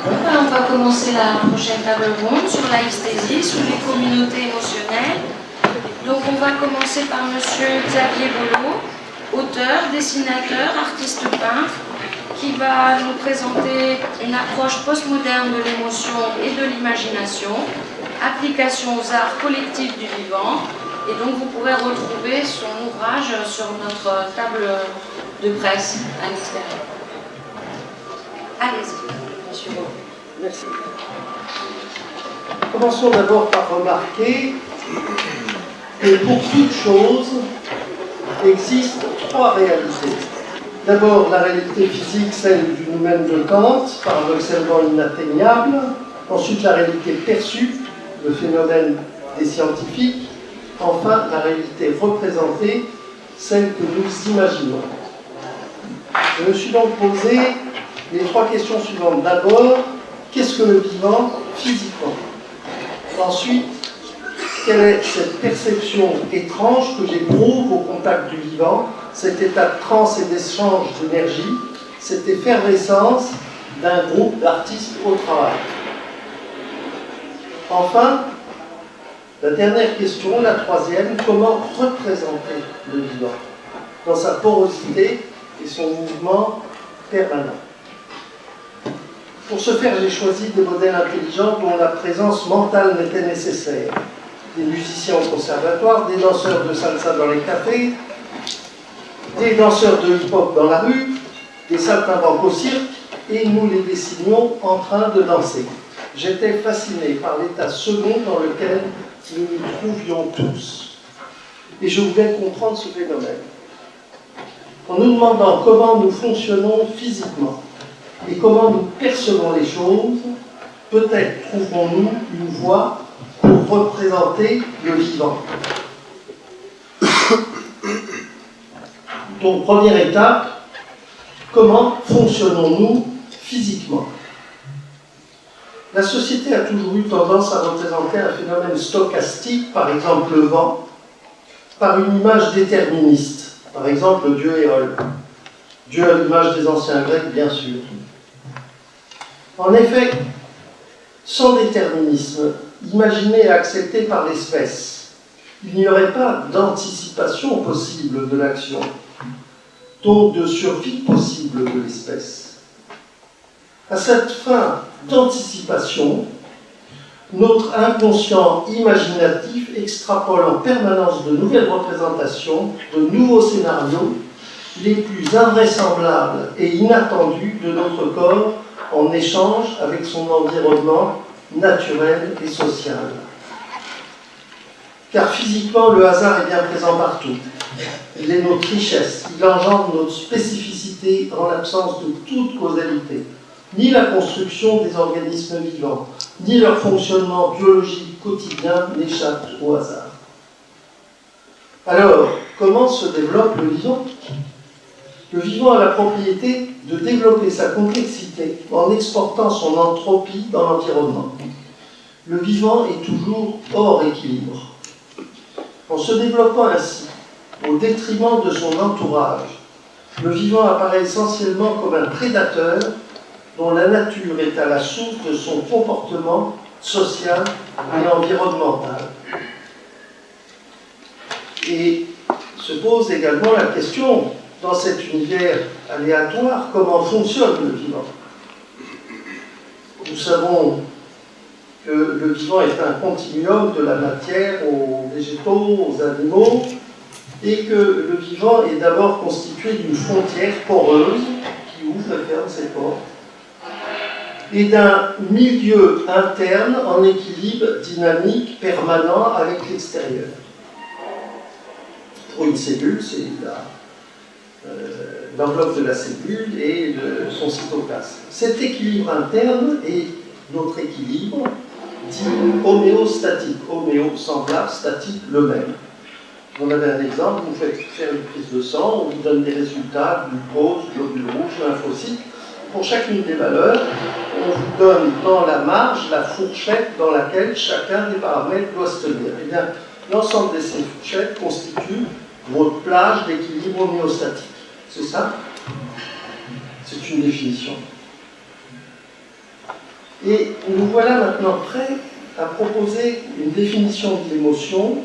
On va commencer la prochaine table ronde sur l'anesthésie, sur les communautés émotionnelles. Donc on va commencer par Monsieur Xavier Bollot, auteur, dessinateur, artiste peintre, qui va nous présenter une approche postmoderne de l'émotion et de l'imagination, application aux arts collectifs du vivant. Et donc vous pourrez retrouver son ouvrage sur notre table de presse à l'extérieur. Allez-y, Monsieur Bollot. Merci. Commençons d'abord par remarquer que pour toute chose existent trois réalités. D'abord, la réalité physique, celle du nous-mêmes de Kant, paradoxalement inatteignable. Ensuite, la réalité perçue, le phénomène des scientifiques. Enfin, la réalité représentée, celle que nous imaginons. Je me suis donc posé les trois questions suivantes. D'abord, qu'est-ce que le vivant physiquement? Ensuite, quelle est cette perception étrange que j'éprouve au contact du vivant, cet état de transe et d'échange d'énergie, cette effervescence d'un groupe d'artistes au travail? Enfin, la dernière question, la troisième, comment représenter le vivant dans sa porosité et son mouvement permanent? Pour ce faire, j'ai choisi des modèles intelligents dont la présence mentale n'était nécessaire. Des musiciens au conservatoire, des danseurs de salsa dans les cafés, des danseurs de hip-hop dans la rue, des saltimbanques au cirque, et nous les dessinions en train de danser. J'étais fasciné par l'état second dans lequel nous nous trouvions tous. Et je voulais comprendre ce phénomène. En nous demandant comment nous fonctionnons physiquement, et comment nous percevons les choses, peut-être trouverons-nous une voie pour représenter le vivant. Donc, première étape, comment fonctionnons-nous physiquement? La société a toujours eu tendance à représenter un phénomène stochastique, par exemple le vent, par une image déterministe, par exemple Dieu Éole. Dieu à l'image des anciens Grecs, bien sûr. En effet, sans déterminisme, imaginé et accepté par l'espèce, il n'y aurait pas d'anticipation possible de l'action, donc de survie possible de l'espèce. À cette fin d'anticipation, notre inconscient imaginatif extrapole en permanence de nouvelles représentations, de nouveaux scénarios, les plus invraisemblables et inattendus de notre corps en échange avec son environnement naturel et social. Car physiquement, le hasard est bien présent partout. Il est notre richesse, il engendre notre spécificité en l'absence de toute causalité. Ni la construction des organismes vivants, ni leur fonctionnement biologique quotidien n'échappent au hasard. Alors, comment se développe le vivant? Le vivant a la propriété de développer sa complexité en exportant son entropie dans l'environnement. Le vivant est toujours hors équilibre. En se développant ainsi, au détriment de son entourage, le vivant apparaît essentiellement comme un prédateur dont la nature est à la source de son comportement social et environnemental. Et se pose également la question, dans cet univers aléatoire, comment fonctionne le vivant? Nous savons que le vivant est un continuum de la matière aux végétaux, aux animaux, et que le vivant est d'abord constitué d'une frontière poreuse qui ouvre et ferme ses portes, et d'un milieu interne en équilibre dynamique permanent avec l'extérieur. Pour une cellule, c'est l'enveloppe de la cellule et son cytoplasme. Cet équilibre interne est notre équilibre dit homéostatique. Homéo, semblable, statique, le même. Vous en avez un exemple, vous faites faire une prise de sang, on vous donne des résultats, glucose, globules rouges, lymphocytes. Pour chacune des valeurs, on vous donne dans la marge la fourchette dans laquelle chacun des paramètres doit se tenir. Eh bien, l'ensemble de ces fourchettes constitue votre plage d'équilibre homéostatique. C'est ça? C'est une définition. Et nous voilà maintenant prêts à proposer une définition de l'émotion.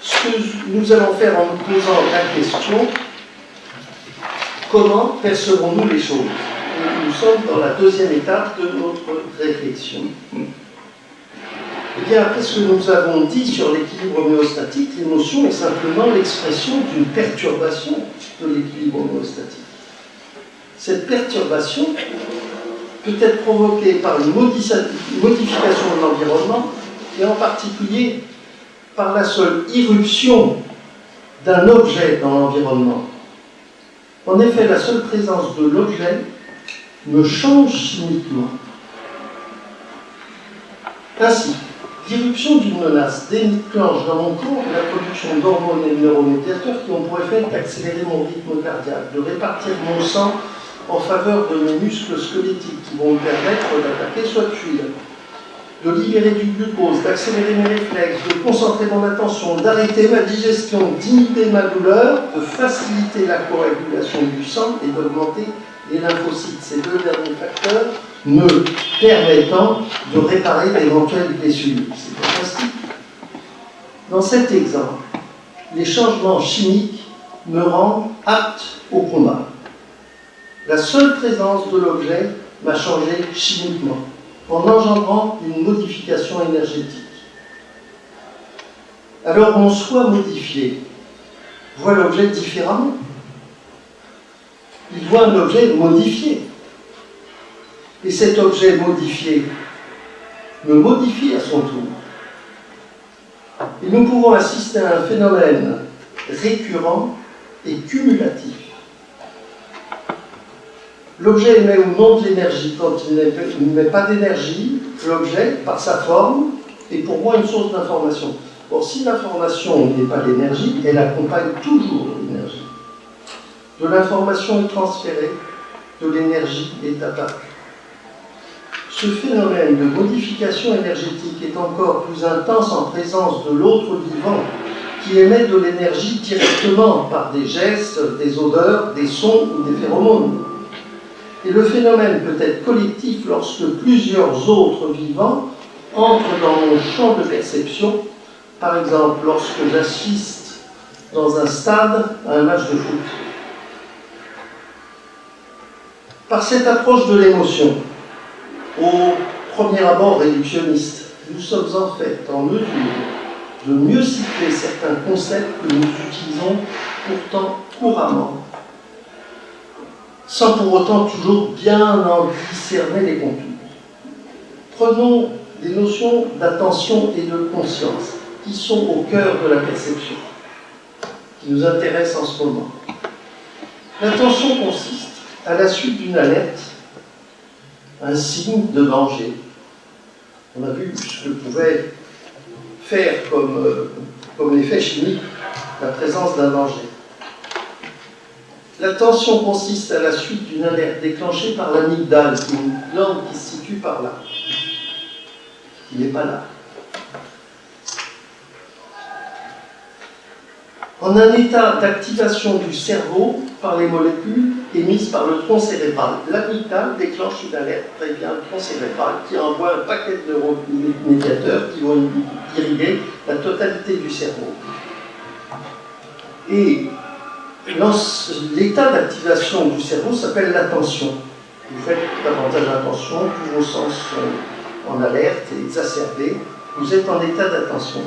Ce que nous allons faire en nous posant la question, comment percevons-nous les choses? Et nous sommes dans la deuxième étape de notre réflexion. Eh bien, après ce que nous avons dit sur l'équilibre homéostatique, l'émotion est simplement l'expression d'une perturbation de l'équilibre homéostatique. Cette perturbation peut être provoquée par une modification de l'environnement et en particulier par la seule irruption d'un objet dans l'environnement. En effet, la seule présence de l'objet me change chimiquement. Ainsi, l'irruption d'une menace déclenche dans mon corps la production d'hormones et de neuromédiateurs qui ont pour effet d'accélérer mon rythme cardiaque, de répartir mon sang en faveur de mes muscles squelettiques qui vont me permettre d'attaquer soit de fuir, de libérer du glucose, d'accélérer mes réflexes, de concentrer mon attention, d'arrêter ma digestion, d'inhiber ma douleur, de faciliter la coagulation du sang et d'augmenter les lymphocytes. Ces deux derniers facteurs me permettant de réparer d'éventuelles blessures. C'est fantastique. Dans cet exemple, les changements chimiques me rendent apte au combat. La seule présence de l'objet m'a changé chimiquement, en engendrant une modification énergétique. Alors mon soi modifié voit l'objet différemment. Il voit un objet modifié. Et cet objet modifié me modifie à son tour. Et nous pouvons assister à un phénomène récurrent et cumulatif. L'objet émet ou non de l'énergie. Quand il n'émet pas d'énergie, l'objet, par sa forme, est pour moi une source d'information. Or, si l'information n'est pas l'énergie, elle accompagne toujours l'énergie. De l'information est transférée, de l'énergie est apparue. Ce phénomène de modification énergétique est encore plus intense en présence de l'autre vivant qui émet de l'énergie directement par des gestes, des odeurs, des sons ou des phéromones. Et le phénomène peut être collectif lorsque plusieurs autres vivants entrent dans mon champ de perception, par exemple lorsque j'assiste dans un stade à un match de foot. Par cette approche de l'émotion, au premier abord réductionniste, nous sommes en fait en mesure de mieux citer certains concepts que nous utilisons pourtant couramment, sans pour autant toujours bien en discerner les contours. Prenons des notions d'attention et de conscience, qui sont au cœur de la perception, qui nous intéressent en ce moment. L'attention consiste, à la suite d'une alerte, un signe de danger. On a vu ce que pouvait faire comme effet chimique la présence d'un danger. L'attention consiste à la suite d'une alerte déclenchée par l'amygdale, qui est une glande qui se situe par là, qui n'est pas là. En un état d'activation du cerveau par les molécules émises par le tronc cérébral. L'amygdale déclenche une alerte, prévient le tronc cérébral qui envoie un paquet de neuromédiateurs qui vont irriguer la totalité du cerveau. Et l'état d'activation du cerveau s'appelle l'attention. Vous faites davantage attention, tous vos sens sont en alerte et exacerbés, vous êtes en état d'attention.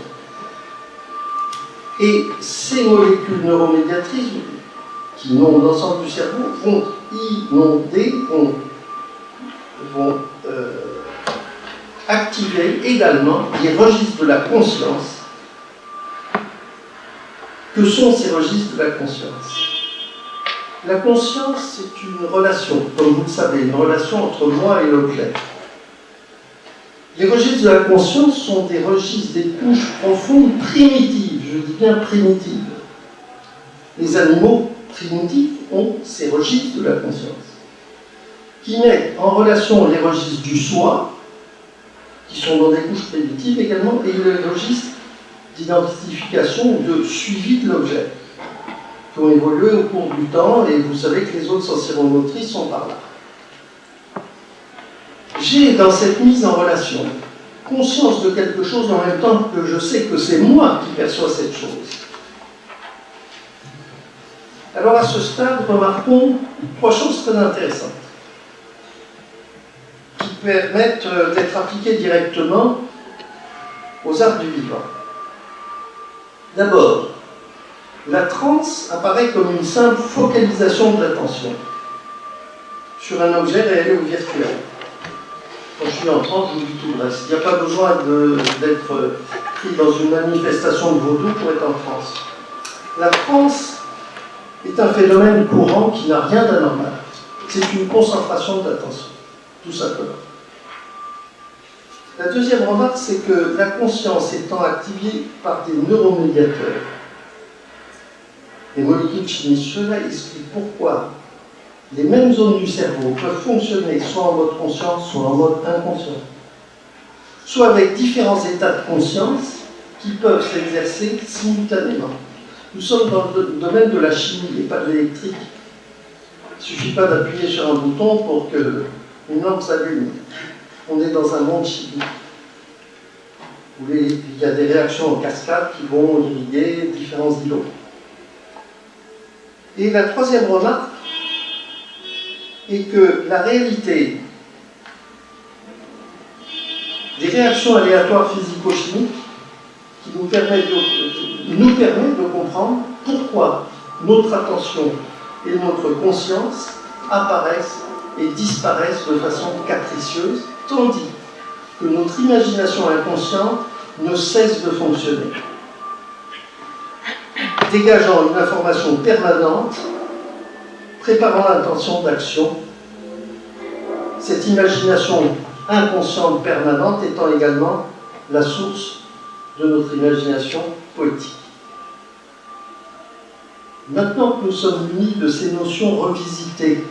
Et ces molécules neuromédiatrices qui inondent l'ensemble du cerveau vont inonder, vont activer également les registres de la conscience. Que sont ces registres de la conscience? La conscience, c'est une relation, comme vous le savez, une relation entre moi et l'objet. Les registres de la conscience sont des registres, des couches profondes primitives, je dis bien primitives. Les animaux primitifs ont ces registres de la conscience, qui mettent en relation les registres du soi, qui sont dans des couches primitives également, et les registres d'identification ou de suivi de l'objet, qui ont évolué au cours du temps, et vous savez que les autres sensories motrices sont par là. j'ai dans cette mise en relation conscience de quelque chose en même temps que je sais que c'est moi qui perçois cette chose. Alors à ce stade, remarquons trois choses très intéressantes qui permettent d'être appliquées directement aux arts du vivant. D'abord, la transe apparaît comme une simple focalisation de l'attention sur un objet réel ou virtuel. Quand je suis en transe, je vous dis tout le reste. Il n'y a pas besoin d'être pris dans une manifestation de vaudou pour être en transe. La transe est un phénomène courant qui n'a rien d'anormal. C'est une concentration d'attention, tout simplement. La deuxième remarque, c'est que la conscience étant activée par des neuromédiateurs, les molécules chimiques, cela explique pourquoi les mêmes zones du cerveau peuvent fonctionner soit en mode conscient, soit en mode inconscient, soit avec différents états de conscience qui peuvent s'exercer simultanément. Nous sommes dans le domaine de la chimie et pas de l'électrique. Il ne suffit pas d'appuyer sur un bouton pour qu'une lampe s'allume. On est dans un monde chimique où il y a des réactions en cascade qui vont irriguer différents îlots. Et la troisième remarque est que la réalité des réactions aléatoires physico-chimiques qui nous permet de comprendre pourquoi notre attention et notre conscience apparaissent et disparaissent de façon capricieuse, tandis que notre imagination inconsciente ne cesse de fonctionner, dégageant une information permanente, préparant l'intention d'action, cette imagination inconsciente permanente étant également la source de notre imagination poétique. Maintenant que nous sommes munis de ces notions revisitées,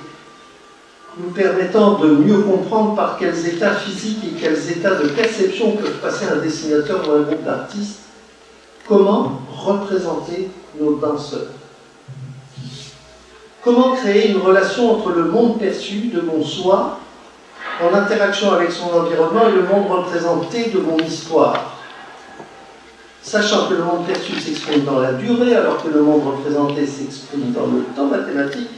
nous permettant de mieux comprendre par quels états physiques et quels états de perception peuvent passer un dessinateur ou un groupe d'artistes, comment représenter nos danseurs? Comment créer une relation entre le monde perçu de mon soi, en interaction avec son environnement, et le monde représenté de mon histoire? Sachant que le monde perçu s'exprime dans la durée, alors que le monde représenté s'exprime dans le temps mathématique,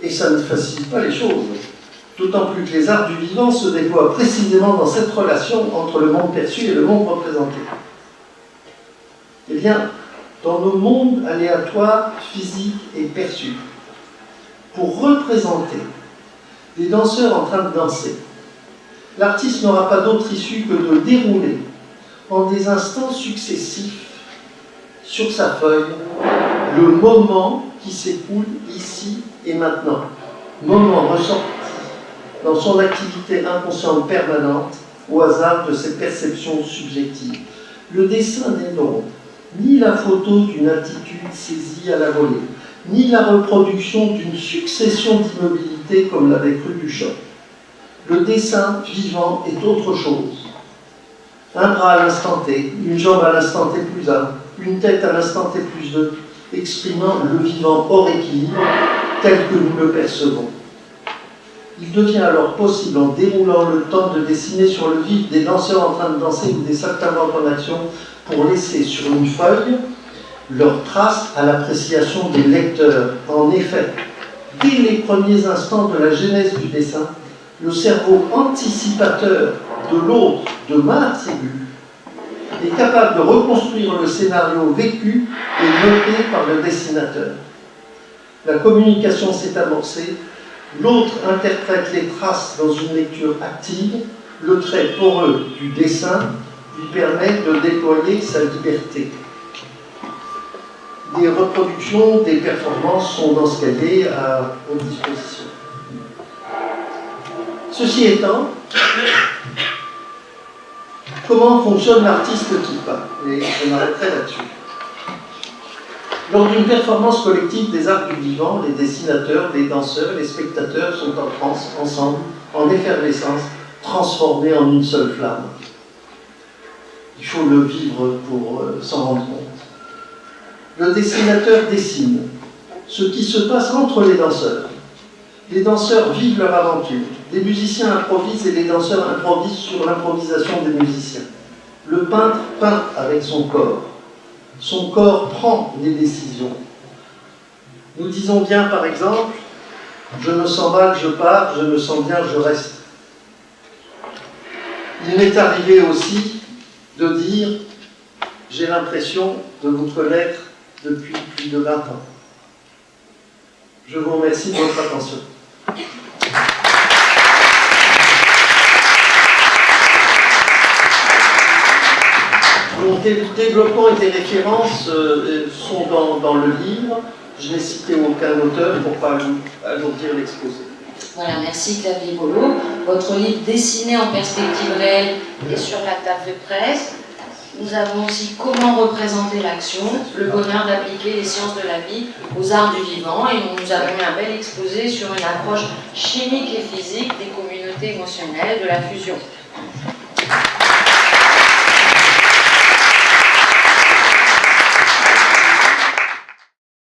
et ça ne facilite pas les choses. D'autant plus que les arts du vivant se déploient précisément dans cette relation entre le monde perçu et le monde représenté. Eh bien, dans nos mondes aléatoires, physiques et perçus, pour représenter des danseurs en train de danser, l'artiste n'aura pas d'autre issue que de dérouler en des instants successifs sur sa feuille le moment qui s'écoule ici et maintenant, moment ressorti dans son activité inconsciente permanente au hasard de ses perceptions subjectives. Le dessin n'est donc ni la photo d'une attitude saisie à la volée, ni la reproduction d'une succession d'immobilités comme l'avait cru Duchamp. Le dessin vivant est autre chose. Un bras à l'instant T, une jambe à l'instant T plus 1, une tête à l'instant T plus 2, exprimant le vivant hors équilibre tel que nous le percevons. Il devient alors possible, en déroulant le temps, de dessiner sur le vif des danseurs en train de danser ou des saltimbanques en action pour laisser sur une feuille leurs traces à l'appréciation des lecteurs. En effet, dès les premiers instants de la genèse du dessin, le cerveau anticipateur de l'autre, de ma tribu, est capable de reconstruire le scénario vécu et noté par le dessinateur. La communication s'est amorcée, l'autre interprète les traces dans une lecture active, le trait poreux du dessin lui permet de déployer sa liberté. Des reproductions, des performances sont dans ce cahier à votre disposition. Ceci étant, comment fonctionne l'artiste qui peint? Et je m'arrêterai là-dessus. Lors d'une performance collective des arts du vivant, les dessinateurs, les danseurs, les spectateurs sont en transe, ensemble, en effervescence, transformés en une seule flamme. Il faut le vivre pour s'en rendre compte. Le dessinateur dessine ce qui se passe entre les danseurs. Les danseurs vivent leur aventure. des musiciens improvisent et les danseurs improvisent sur l'improvisation des musiciens. Le peintre peint avec son corps. Son corps prend les décisions. Nous disons bien, par exemple, « Je me sens mal, je pars, je me sens bien, je reste ». Il m'est arrivé aussi de dire « J'ai l'impression de vous connaître depuis plus de 20 ans ». Je vous remercie de votre attention. Donc, les développements et des références sont dans le livre. Je n'ai cité aucun auteur pour ne pas alourdir l'exposé. Voilà, merci Xavier Bollot. Votre livre dessiné en perspective réelle est sur la table de presse. Nous avons aussi Comment représenter l'action, le bonheur d'appliquer les sciences de la vie aux arts du vivant. Et nous avons eu un bel exposé sur une approche chimique et physique des communautés émotionnelles de la fusion.